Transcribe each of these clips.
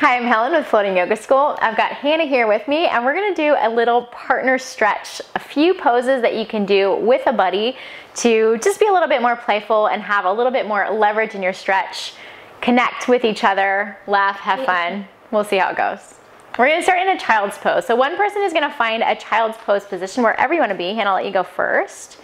Hi, I'm Helen with Floating Yoga School. I've got Hannah here with me, and we're gonna do a little partner stretch, a few poses that you can do with a buddy to just be a little bit more playful and have a little bit more leverage in your stretch, connect with each other, laugh, have fun. We'll see how it goes. We're gonna start in a child's pose. So one person is gonna find a child's pose position wherever you wanna be. Hannah, I'll let you go first.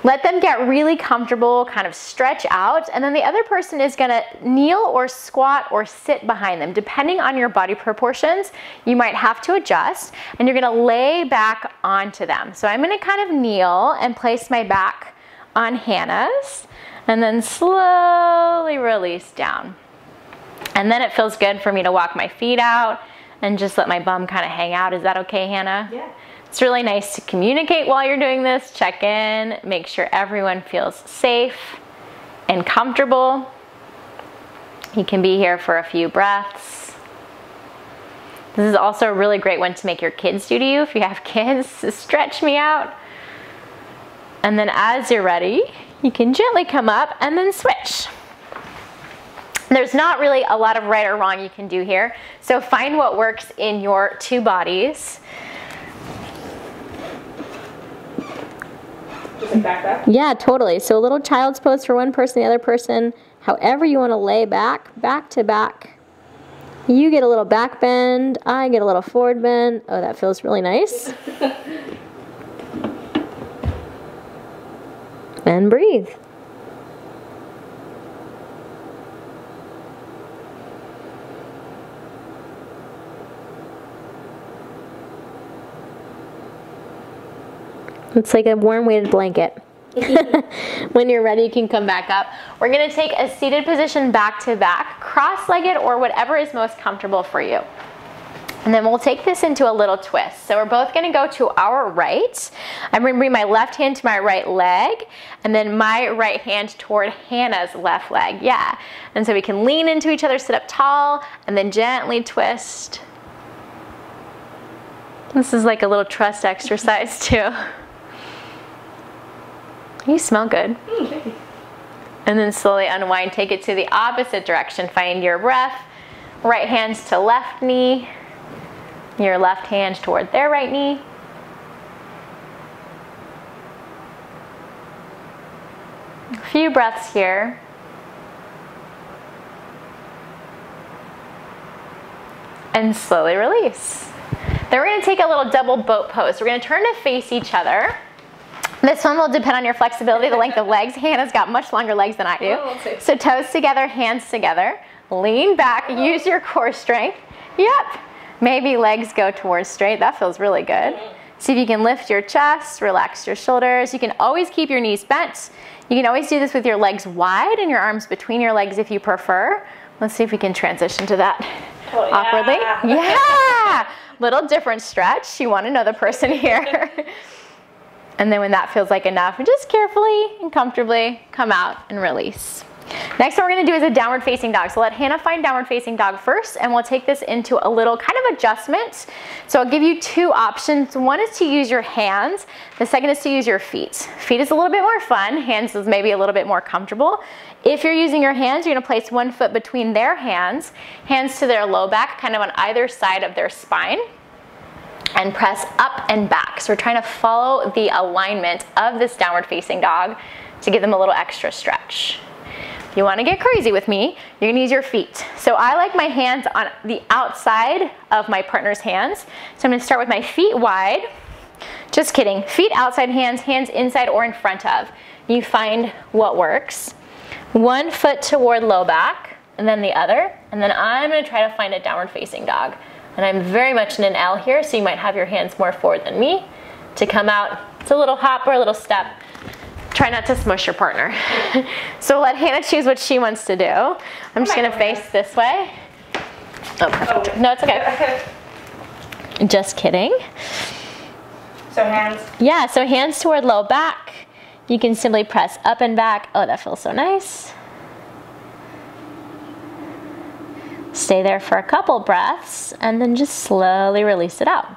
Let them get really comfortable, kind of stretch out, and then the other person is gonna kneel or squat or sit behind them. Depending on your body proportions, you might have to adjust, and you're gonna lay back onto them. So I'm gonna kind of kneel and place my back on Hannah's, and then slowly release down. And then it feels good for me to walk my feet out and just let my bum kind of hang out. Is that okay, Hannah? Yeah. It's really nice to communicate while you're doing this, check in, make sure everyone feels safe and comfortable. You can be here for a few breaths. This is also a really great one to make your kids do to you if you have kids. Stretch me out. And then as you're ready, you can gently come up and then switch. There's not really a lot of right or wrong you can do here, so find what works in your two bodies. Back. Yeah, totally. So a little child's pose for one person, the other person, however you want to lay back to back. You get a little back bend, I get a little forward bend. Oh, that feels really nice. And breathe. It's like a warm weighted blanket. When you're ready, you can come back up. We're gonna take a seated position back to back, cross-legged or whatever is most comfortable for you. And then we'll take this into a little twist. So we're both gonna go to our right. I'm gonna bring my left hand to my right leg, and then my right hand toward Hannah's left leg, yeah. And so we can lean into each other, sit up tall, and then gently twist. This is like a little trust exercise too. You smell good. Thank you. And then slowly unwind, take it to the opposite direction. Find your breath. Right hands to left knee. Your left hand toward their right knee. A few breaths here. And slowly release. Then we're gonna take a little double boat pose. We're gonna turn to face each other. This one will depend on your flexibility, the length of legs. Hannah's got much longer legs than I do. So toes together, hands together. Lean back, use your core strength. Yep. Maybe legs go towards straight. That feels really good. See if you can lift your chest, relax your shoulders. You can always keep your knees bent. You can always do this with your legs wide and your arms between your legs if you prefer. Let's see if we can transition to that awkwardly. Yeah. Little different stretch. You want another person here. And then when that feels like enough, just carefully and comfortably come out and release. Next one we're gonna do is a downward facing dog. So let Hannah find downward facing dog first, and we'll take this into a little kind of adjustment. So I'll give you two options. One is to use your hands. The second is to use your feet. Feet is a little bit more fun. Hands is maybe a little bit more comfortable. If you're using your hands, you're gonna place one foot between their hands to their low back, kind of on either side of their spine, and press up and back. So we're trying to follow the alignment of this downward facing dog to give them a little extra stretch. If you want to get crazy with me, you're going to use your feet. So I like my hands on the outside of my partner's hands. So I'm going to start with my feet wide. Just kidding. Feet outside, hands inside or in front of. You find what works. One foot toward low back and then the other. And then I'm going to try to find a downward facing dog. And I'm very much in an L here, so you might have your hands more forward than me to come out. It's a little hop or a little step. Try not to smush your partner. So let Hannah choose what she wants to do. I'm just gonna face this way. Oh, perfect. No, it's okay. Just kidding. So hands? Yeah, so hands toward low back. You can simply press up and back. Oh, that feels so nice. Stay there for a couple breaths and then just slowly release it out.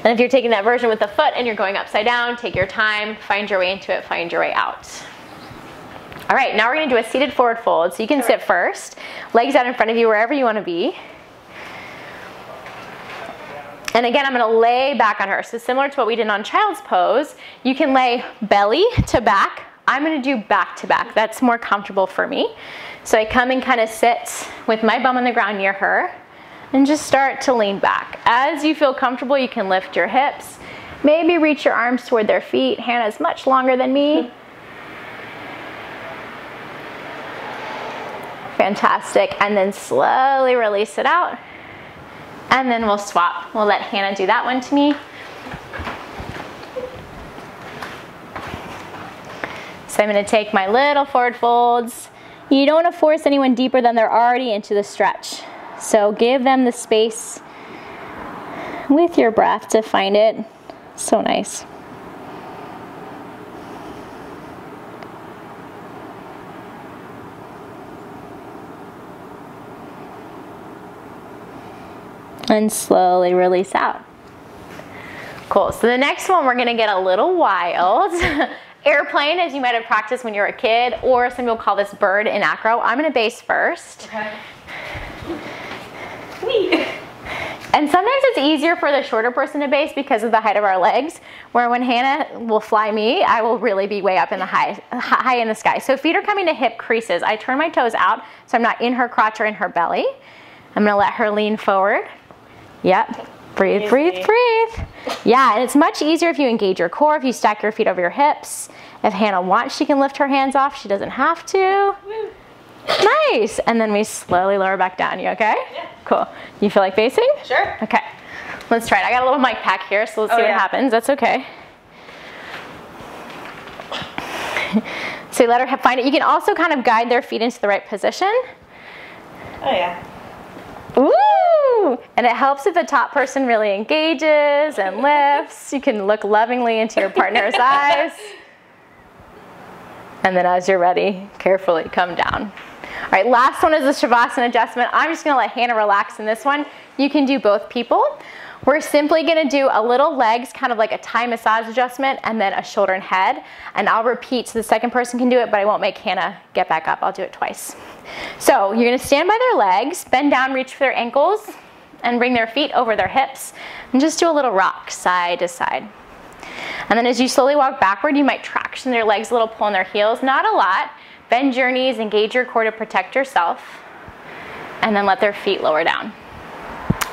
And if you're taking that version with the foot and you're going upside down, take your time, find your way into it, find your way out. All right, now we're gonna do a seated forward fold. So you can sit first, legs out in front of you wherever you wanna be. And again, I'm gonna lay back on her. So similar to what we did on child's pose, you can lay belly to back. I'm gonna do back to back. That's more comfortable for me. So I come and kind of sit with my bum on the ground near her and just start to lean back. As you feel comfortable, you can lift your hips. Maybe reach your arms toward their feet. Hannah's much longer than me. Fantastic. And then slowly release it out. And then we'll swap. We'll let Hannah do that one to me. So I'm going to take my little forward folds. You don't want to force anyone deeper than they're already into the stretch. So give them the space with your breath to find it. So nice. And slowly release out. Cool, so the next one we're gonna get a little wild. Airplane, as you might have practiced when you were a kid, or some people call this bird in acro. I'm gonna base first. Okay. Whee. And sometimes it's easier for the shorter person to base because of the height of our legs, where when Hannah will fly me, I will really be way up in the high in the sky. So feet are coming to hip creases. I turn my toes out so I'm not in her crotch or in her belly. I'm gonna let her lean forward. Yep, breathe, breathe, breathe. Yeah, and it's much easier if you engage your core, if you stack your feet over your hips. If Hannah wants, she can lift her hands off. She doesn't have to. Woo. Nice, and then we slowly lower back down. You okay? Yeah. Cool. You feel like basing? Sure. Okay, let's try it. I got a little mic pack here, so let's see what happens. That's okay. So you let her find it. You can also kind of guide their feet into the right position. Oh yeah. Ooh! And it helps if the top person really engages and lifts. You can look lovingly into your partner's eyes. And then as you're ready, carefully come down. All right, last one is the Shavasana adjustment. I'm just gonna let Hannah relax in this one. You can do both people. We're simply gonna do a little legs, kind of like a Thai massage adjustment, and then a shoulder and head. And I'll repeat so the second person can do it, but I won't make Hannah get back up. I'll do it twice. So you're gonna stand by their legs, bend down, reach for their ankles, and bring their feet over their hips, and just do a little rock side to side. And then as you slowly walk backward, you might traction their legs a little, pull on their heels, not a lot. Bend your knees, engage your core to protect yourself, and then let their feet lower down.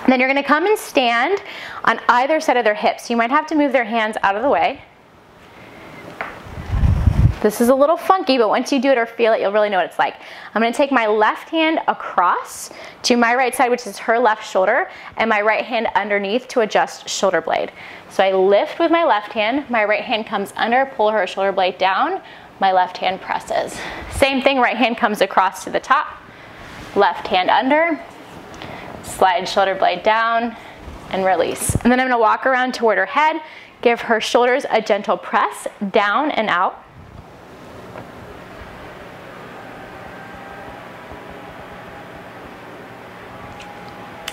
And then you're gonna come and stand on either side of their hips. You might have to move their hands out of the way. This is a little funky, but once you do it or feel it, you'll really know what it's like. I'm gonna take my left hand across to my right side, which is her left shoulder, and my right hand underneath to adjust shoulder blade. So I lift with my left hand, my right hand comes under, pull her shoulder blade down, my left hand presses. Same thing, right hand comes across to the top, left hand under, slide shoulder blade down, and release. And then I'm gonna walk around toward her head, give her shoulders a gentle press down and out.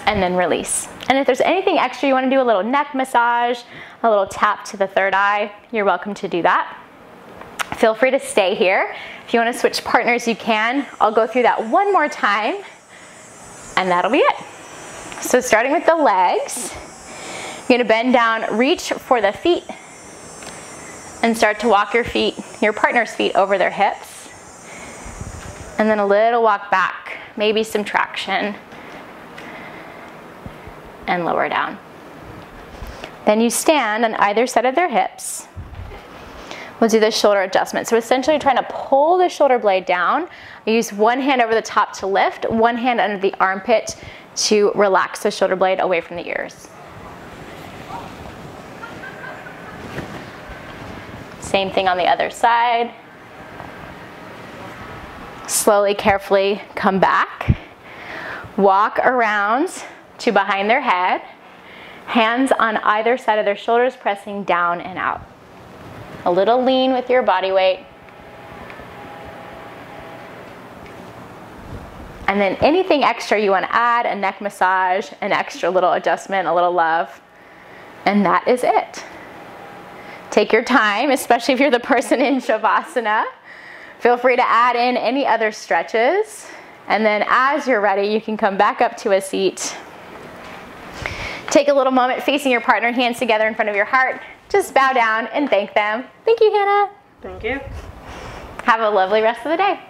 And then release. And if there's anything extra you want to do, a little neck massage, a little tap to the third eye, you're welcome to do that. Feel free to stay here. If you want to switch partners, you can. I'll go through that one more time, and that'll be it. So starting with the legs, you're going to bend down, reach for the feet, and start to walk your feet, your partner's feet over their hips. And then a little walk back, maybe some traction, and lower down. Then you stand on either side of their hips. We'll do the shoulder adjustment. So essentially trying to pull the shoulder blade down. I use one hand over the top to lift, one hand under the armpit to relax the shoulder blade away from the ears. Same thing on the other side. Slowly, carefully come back. Walk around to behind their head, hands on either side of their shoulders, pressing down and out. A little lean with your body weight. And then anything extra you want to add, a neck massage, an extra little adjustment, a little love, and that is it. Take your time, especially if you're the person in Shavasana. Feel free to add in any other stretches. And then as you're ready, you can come back up to a seat. Take a little moment facing your partner, hands together in front of your heart. Just bow down and thank them. Thank you, Hannah. Thank you. Have a lovely rest of the day.